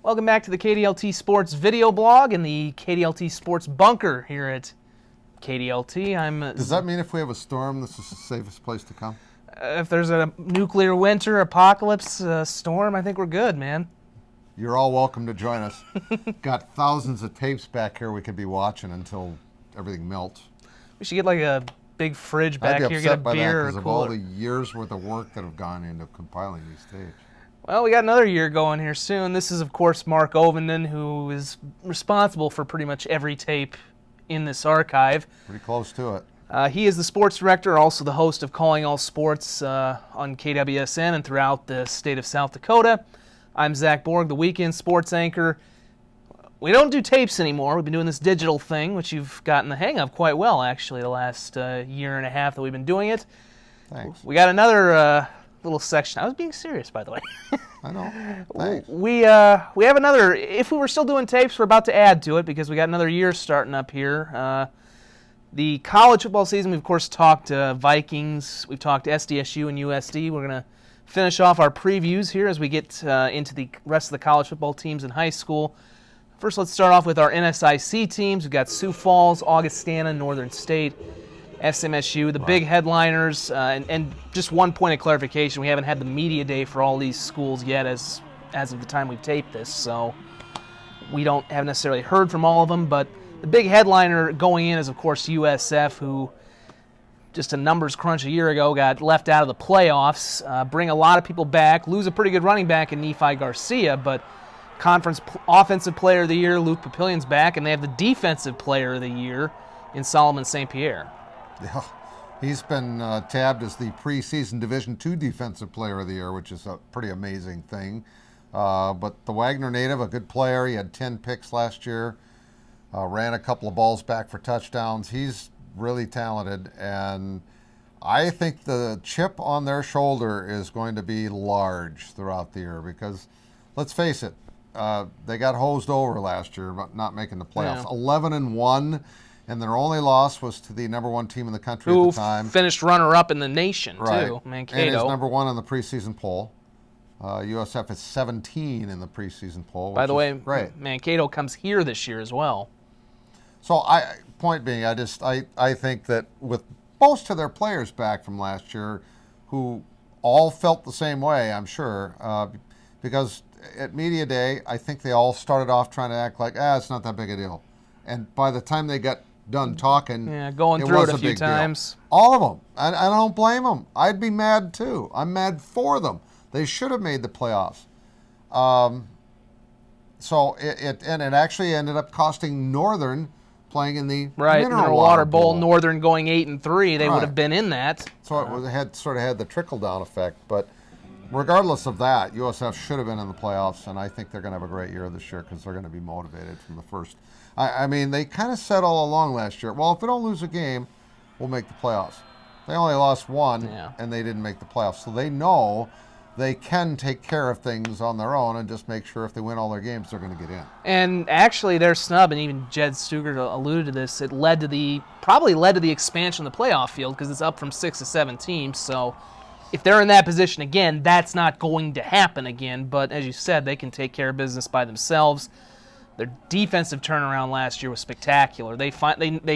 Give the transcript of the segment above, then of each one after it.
Welcome back to the KDLT Sports Video Blog and the KDLT Sports Bunker here at KDLT. Does that mean if we have a storm, this is the safest place to come? If there's a nuclear winter, apocalypse, storm, I think we're good, man. You're all welcome to join us. Got thousands of tapes back here we could be watching until everything melts. We should get like a big fridge back here, get a beer or a cooler. Of all the years worth of work that have gone into compiling these tapes. Well, we got another year going here soon. This is, of course, Mark Ovenden, who is responsible for pretty much every tape in this archive. Pretty close to it. He is the sports director, also the host of Calling All Sports on KWSN and throughout the state of South Dakota. I'm Zach Borg, the weekend sports anchor. We don't do tapes anymore. We've been doing this digital thing, which you've gotten the hang of quite well, actually, the last year and a half that we've been doing it. Thanks. We got another little section. I was being serious, by the way. I know. Thanks. We have another. If we were still doing tapes, we're about to add to it because we got another year starting up here. The college football season, we've of course talked Vikings. We've talked SDSU and USD. We're gonna finish off our previews here as we get into the rest of the college football teams in high school. First, let's start off with our NSIC teams. We've got Sioux Falls, Augustana, Northern State, SMSU, the big headliners, and just one point of clarification, we haven't had the media day for all these schools yet as of the time we've taped this, so we haven't necessarily heard from all of them, but the big headliner going in is, of course, USF, who just a numbers crunch a year ago got left out of the playoffs, bring a lot of people back, lose a pretty good running back in Nephi Garcia, but conference offensive player of the year, Luke Papillion's back, and they have the defensive player of the year in Solomon St. Pierre. Yeah, he's been tabbed as the preseason Division II Defensive Player of the Year, which is a pretty amazing thing. But the Wagner native, a good player. He had 10 picks last year, ran a couple of balls back for touchdowns. He's really talented, and I think the chip on their shoulder is going to be large throughout the year because, let's face it, they got hosed over last year, but not making the playoffs. Yeah. 11-1. And their only loss was to the number one team in the country at the time. Who finished runner-up in the nation, too, Mankato. And is number one on the preseason poll. USF is 17 in the preseason poll, By the way, great. Mankato comes here this year as well. So, point being, I think that with most of their players back from last year, who all felt the same way, I'm sure, because at Media Day, I think they all started off trying to act like, it's not that big a deal. And by the time they got done talking, going through it a few times. Deal. All of them. I don't blame them. I'd be mad too. I'm mad for them. They should have made the playoffs. So it actually ended up costing Northern playing in the Mineral Water Bowl. Northern going 8-3, they would have been in that. So it had the trickle down effect. But regardless of that, USF should have been in the playoffs, and I think they're going to have a great year this year because they're going to be motivated from the first. I mean, they kind of said all along last year, well, if we don't lose a game, we'll make the playoffs. They only lost one, and they didn't make the playoffs. So they know they can take care of things on their own and just make sure if they win all their games, they're going to get in. And actually, their snub, and even Jed Stuger alluded to this, it probably led to the expansion of the playoff field because it's up from 6 to 7 teams. So if they're in that position again, that's not going to happen again. But as you said, they can take care of business by themselves. Their defensive turnaround last year was spectacular. They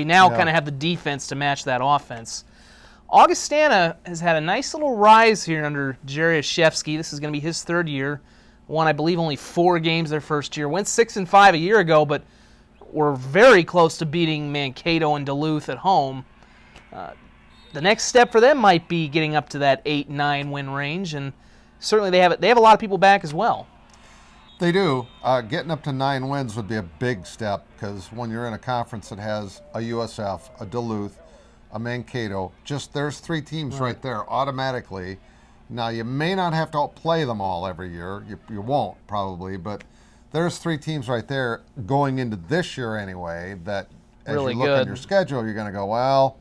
now kind of have the defense to match that offense. Augustana has had a nice little rise here under Jerry Oshevsky. This is going to be his third year. Won, I believe, only 4 games their first year. Went 6-5 a year ago, but were very close to beating Mankato and Duluth at home. The next step for them might be getting up to that 8-9 win range, and certainly they have a lot of people back as well. They do. Getting up to 9 wins would be a big step because when you're in a conference that has a USF, a Duluth, a Mankato, there's 3 teams right there automatically. Now, you may not have to play them all every year. You won't probably, but there's 3 teams right there going into this year anyway that as really you look good. at your schedule, you're going to go, well,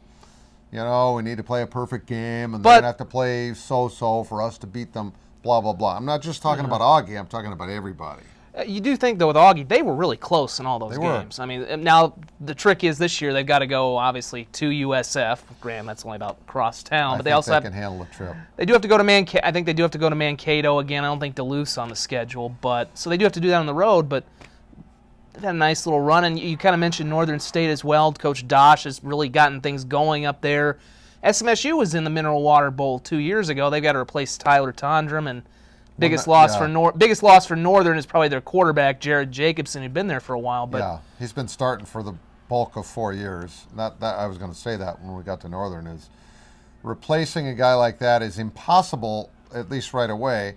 we need to play a perfect game and they're going to have to play so-so for us to beat them. Blah, blah, blah. I'm not just talking about Augie. I'm talking about everybody. You do think, though, with Augie, they were really close in all those games. I mean, now the trick is this year they've got to go, obviously, to USF. Granted, that's only about across town. But they also can handle the trip. They do have to go to I think they do have to go to Mankato again. I don't think Duluth's on the schedule. So they do have to do that on the road. But they've had a nice little run. And you kind of mentioned Northern State as well. Coach Dosh has really gotten things going up there. SMSU was in the Mineral Water Bowl 2 years ago. They've got to replace Tyler Tondrum, and biggest loss for Northern is probably their quarterback, Jared Jacobson, who'd been there for a while. But yeah, he's been starting for the bulk of 4 years. Not that I was going to say that when we got to Northern. Is replacing a guy like that is impossible, at least right away,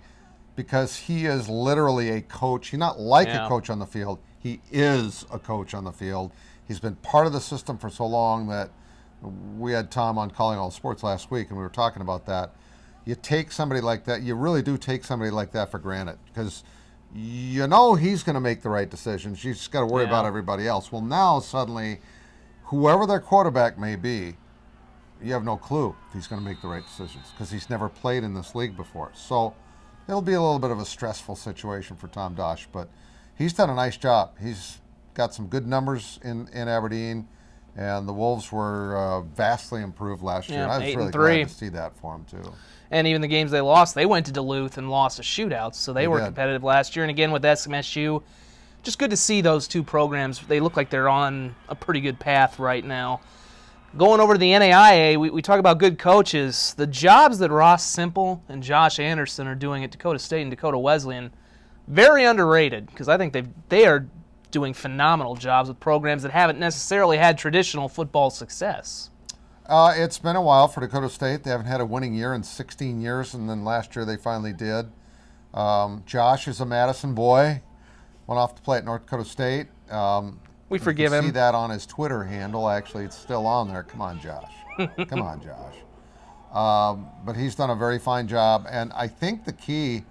because he is literally a coach. He's not like a coach on the field. He is a coach on the field. He's been part of the system for so long that we had Tom on Calling All Sports last week, and we were talking about that. You take somebody like that, you really do take somebody like that for granted, because you know he's going to make the right decisions. You just got to worry about everybody else. Well, now suddenly, whoever their quarterback may be, you have no clue if he's going to make the right decisions, because he's never played in this league before. So it'll be a little bit of a stressful situation for Tom Dosh, but he's done a nice job. He's got some good numbers in Aberdeen, and the Wolves were vastly improved last year. And I was really glad to see that for him, too. And even the games they lost, they went to Duluth and lost a shootout, so they were competitive last year. And again, with SMSU, just good to see those two programs. They look like they're on a pretty good path right now. Going over to the NAIA, we talk about good coaches. The jobs that Ross Simple and Josh Anderson are doing at Dakota State and Dakota Wesleyan, very underrated, because I think they are doing phenomenal jobs with programs that haven't necessarily had traditional football success. It's been a while for Dakota State. They haven't had a winning year in 16 years, and then last year they finally did. Josh is a Madison boy. Went off to play at North Dakota State. We forgive him. You see that on his Twitter handle. Actually, it's still on there. Come on, Josh. Come on, Josh. But he's done a very fine job, and I think the key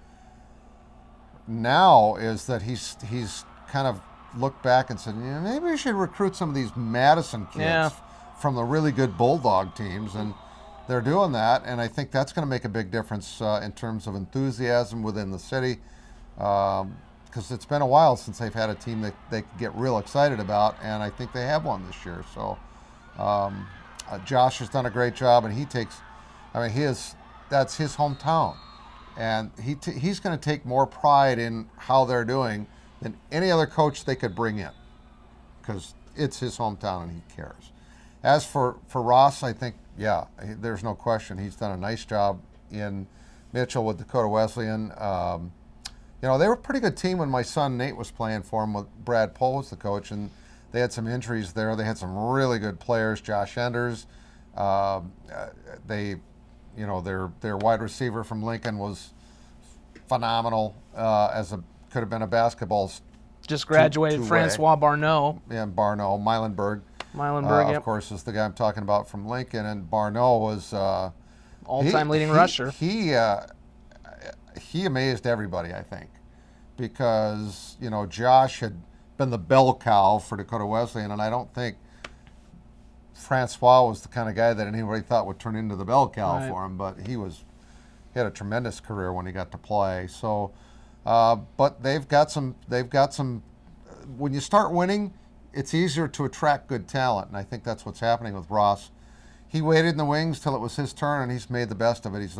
now is that he's kind of looked back and said, maybe we should recruit some of these Madison kids from the really good Bulldog teams, and they're doing that, and I think that's going to make a big difference in terms of enthusiasm within the city, because it's been a while since they've had a team that they could get real excited about, and I think they have one this year. So Josh has done a great job, and that's his hometown, and he's going to take more pride in how they're doing than any other coach they could bring in, because it's his hometown and he cares. As for Ross, I think, there's no question. He's done a nice job in Mitchell with Dakota Wesleyan. They were a pretty good team when my son Nate was playing for him, with Brad Pohl as the coach, and they had some injuries there. They had some really good players. Josh Enders, their wide receiver from Lincoln was phenomenal. Could have been a basketball. Just graduated, Francois Barneau. Yeah, Barneau, Meilenberg. Of course, is the guy I'm talking about from Lincoln, and Barneau was all-time leading rusher. He amazed everybody, I think, because Josh had been the bell cow for Dakota Wesleyan, and I don't think Francois was the kind of guy that anybody thought would turn into the bell cow for him. But he had a tremendous career when he got to play. So, but they've got some. When you start winning, it's easier to attract good talent, and I think that's what's happening with Ross. He waited in the wings till it was his turn, and he's made the best of it. He's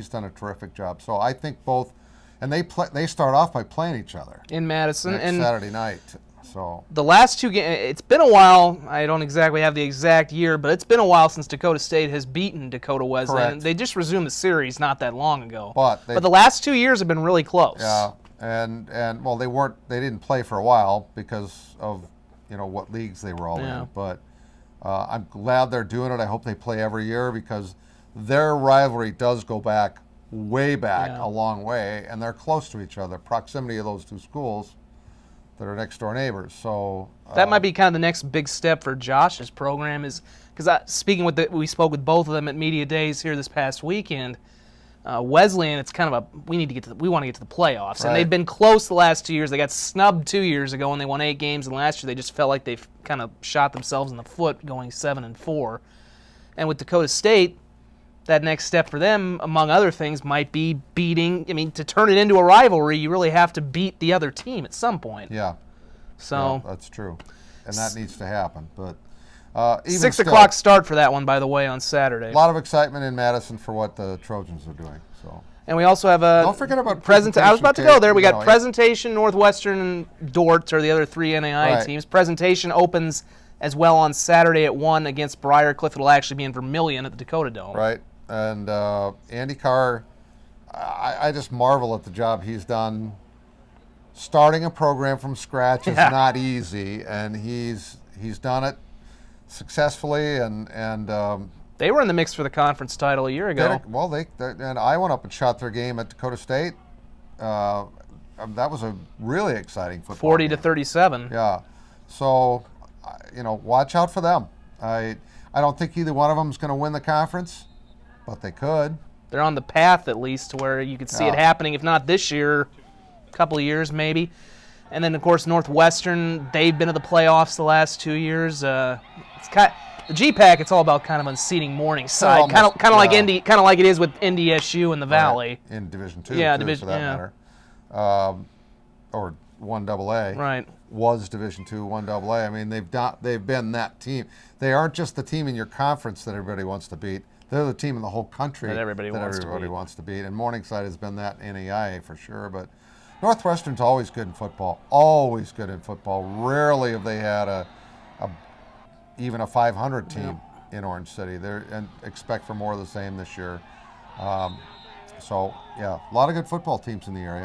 done a terrific job. So I think both, and they start off by playing each other in Madison next Saturday night. So the last two games, it's been a while. I don't exactly have the exact year, but it's been a while since Dakota State has beaten Dakota Wesleyan. Correct. They just resumed the series not that long ago. But the last 2 years have been really close. Yeah, and well, they didn't play for a while because of what leagues they were all in. But I'm glad they're doing it. I hope they play every year, because their rivalry does go back way back a long way, and they're close to each other. Proximity of those two schools that are next door neighbors. So that might be kind of the next big step for Josh's program, is because we spoke with both of them at media days here this past weekend. Wesleyan, it's kind of we want to get to the playoffs, and they've been close the last 2 years. They got snubbed 2 years ago when they won 8 games, and last year they just felt like they've kind of shot themselves in the foot going 7-4. And with Dakota State, that next step for them, among other things, might be beating. I mean, to turn it into a rivalry, you really have to beat the other team at some point. Yeah. So yeah, that's true, and that needs to happen. But even 6 still, o'clock start for that one, by the way, on Saturday. A lot of excitement in Madison for what the Trojans are doing. So. And we also have a Don't forget about presentation. I was about to go there. We got you know, Presentation, Northwestern, and Dordt are the other 3 NAIA Right. teams. Presentation opens as well on Saturday at 1 against Briarcliff. It'll actually be in Vermillion at the Dakota Dome. Right. And Andy Carr, I just marvel at the job he's done. Starting a program from scratch is not easy, and he's done it successfully. And they were in the mix for the conference title a year ago. And I went up and shot their game at Dakota State. That was a really exciting football 40 game. to 37. Yeah. So, watch out for them. I don't think either one of them is going to win the conference, but they could. They're on the path, at least, to where you could see it happening, if not this year, a couple of years maybe. And then, of course, Northwestern, they've been to the playoffs the last 2 years. It's kind the GPAC, it's all about kind of unseating Morningside, kind of like it is with NDSU in the Valley. In Division II, yeah, too, for that matter. Or 1AA. Right. Was Division II, 1AA. I mean, they've been that team. They aren't just the team in your conference that everybody wants to beat. They're the team in the whole country that everybody wants to beat. And Morningside has been that in NAIA for sure. But Northwestern's always good in football. Always good in football. Rarely have they had even a 500 team in Orange City. And expect for more of the same this year. So, yeah, a lot of good football teams in the area.